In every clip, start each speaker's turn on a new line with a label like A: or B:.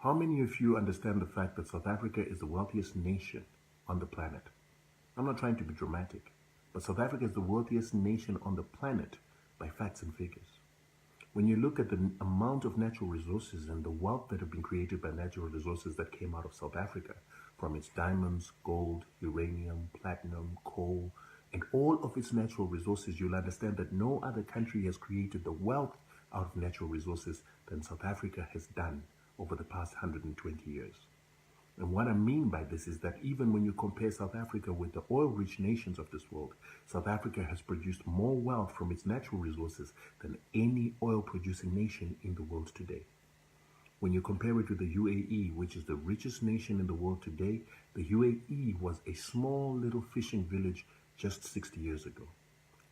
A: How many of you understand the fact that South Africa is the wealthiest nation on the planet? I'm not trying to be dramatic, but South Africa is the wealthiest nation on the planet by facts and figures. When you look at the amount of natural resources and the wealth that have been created by natural resources that came out of South Africa, from its diamonds, gold, uranium, platinum, coal, and all of its natural resources, you'll understand that no other country has created the wealth out of natural resources than South Africa has done over the past 120 years. And what I mean by this is that even when you compare South Africa with the oil-rich nations of this world, South Africa has produced more wealth from its natural resources than any oil-producing nation in the world today. When you compare it with the UAE, which is the richest nation in the world today, the UAE was a small little fishing village just 60 years ago.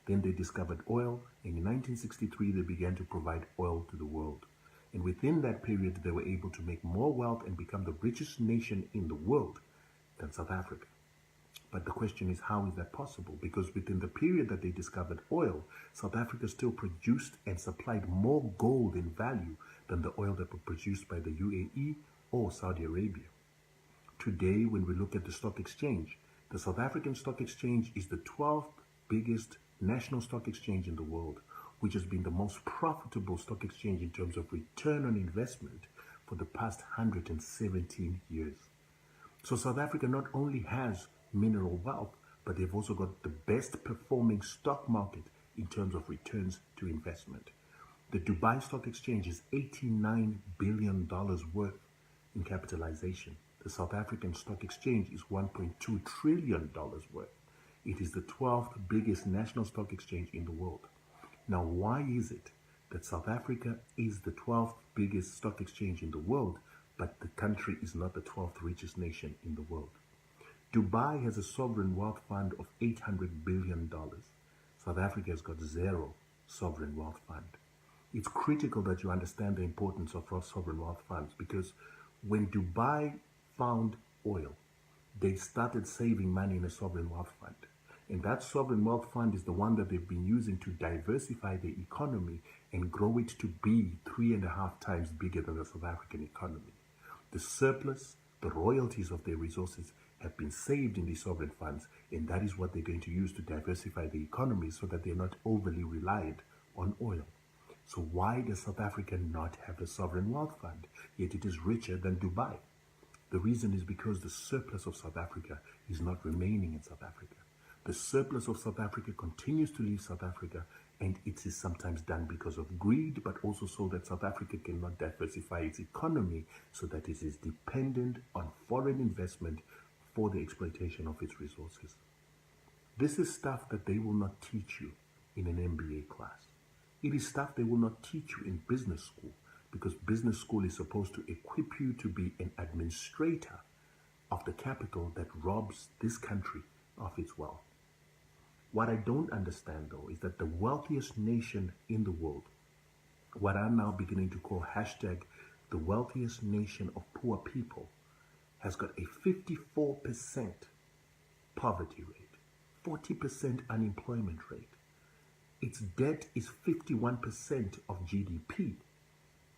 A: Then they discovered oil, and in 1963 they began to provide oil to the world. And within that period, they were able to make more wealth and become the richest nation in the world than South Africa. But the question is, how is that possible? Because within the period that they discovered oil, South Africa still produced and supplied more gold in value than the oil that was produced by the UAE or Saudi Arabia. Today, when we look at the stock exchange, the South African Stock Exchange is the 12th biggest national stock exchange in the world, which has been the most profitable stock exchange in terms of return on investment for the past 117 years. So South Africa not only has mineral wealth, but they've also got the best performing stock market in terms of returns to investment. The Dubai Stock Exchange is $89 billion worth in capitalization. The South African Stock Exchange is $1.2 trillion worth. It is the 12th biggest national stock exchange in the world. Now, why is it that South Africa is the 12th biggest stock exchange in the world, but the country is not the 12th richest nation in the world? Dubai has a sovereign wealth fund of $800 billion. South Africa has got zero sovereign wealth fund. It's critical that you understand the importance of sovereign wealth funds, because when Dubai found oil, they started saving money in a sovereign wealth fund. And that sovereign wealth fund is the one that they've been using to diversify the economy and grow it to be 3.5 times bigger than the South African economy. The surplus, the royalties of their resources have been saved in these sovereign funds, and that is what they're going to use to diversify the economy so that they're not overly reliant on oil. So why does South Africa not have a sovereign wealth fund, yet it is richer than Dubai? The reason is because the surplus of South Africa is not remaining in South Africa. The surplus of South Africa continues to leave South Africa, and it is sometimes done because of greed, but also so that South Africa cannot diversify its economy so that it is dependent on foreign investment for the exploitation of its resources. This is stuff that they will not teach you in an MBA class. It is stuff they will not teach you in business school, because business school is supposed to equip you to be an administrator of the capital that robs this country of its wealth. What I don't understand, though, is that the wealthiest nation in the world, what I'm now beginning to call hashtag the wealthiest nation of poor people, has got a 54% poverty rate, 40% unemployment rate. Its debt is 51% of GDP,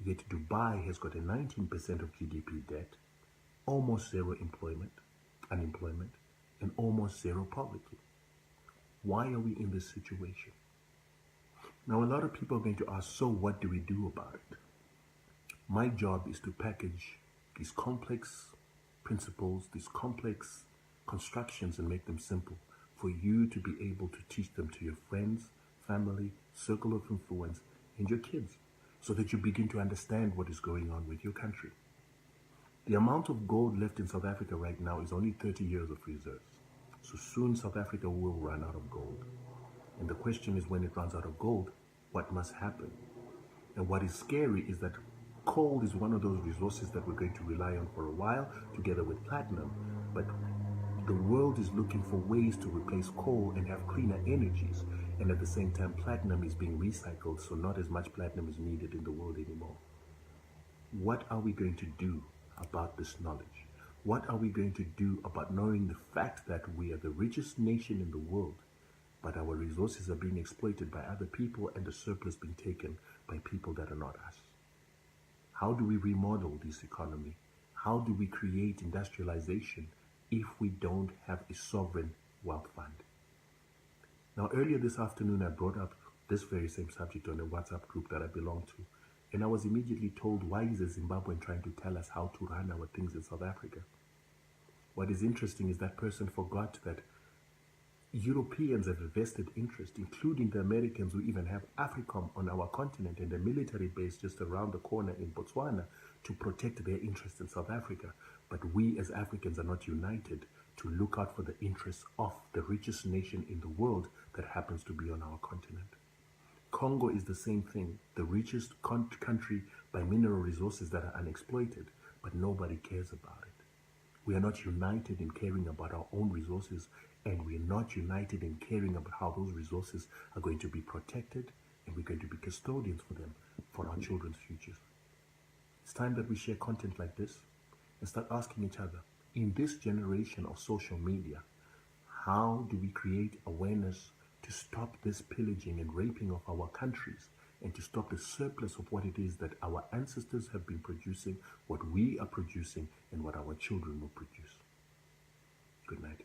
A: yet Dubai has got a 19% of GDP debt, almost zero unemployment, and almost zero poverty. Why are we in this situation? Now, a lot of people are going to ask, so what do we do about it? My job is to package these complex principles, these complex constructions, and make them simple for you to be able to teach them to your friends, family, circle of influence, and your kids, so that you begin to understand what is going on with your country. The amount of gold left in South Africa right now is only 30 years of reserves. So soon South Africa will run out of gold. And the question is, when it runs out of gold, what must happen? And what is scary is that coal is one of those resources that we're going to rely on for a while, together with platinum. But the world is looking for ways to replace coal and have cleaner energies. And at the same time, platinum is being recycled, so not as much platinum is needed in the world anymore. What are we going to do about this knowledge? What are we going to do about knowing the fact that we are the richest nation in the world, but our resources are being exploited by other people and the surplus being taken by people that are not us? How do we remodel this economy? How do we create industrialization if we don't have a sovereign wealth fund? Now, earlier this afternoon, I brought up this very same subject on a WhatsApp group that I belong to. And I was immediately told, why is a Zimbabwean trying to tell us how to run our things in South Africa? What is interesting is that person forgot that Europeans have a vested interest, including the Americans who even have AFRICOM on our continent and a military base just around the corner in Botswana to protect their interests in South Africa. But we as Africans are not united to look out for the interests of the richest nation in the world that happens to be on our continent. Congo is the same thing, the richest country by mineral resources that are unexploited, but nobody cares about it. We are not united in caring about our own resources, and we are not united in caring about how those resources are going to be protected, and we're going to be custodians for them, for our children's futures. It's time that we share content like this and start asking each other, in this generation of social media, how do we create awareness to stop this pillaging and raping of our countries and to stop the surplus of what it is that our ancestors have been producing, what we are producing, and what our children will produce? Good night.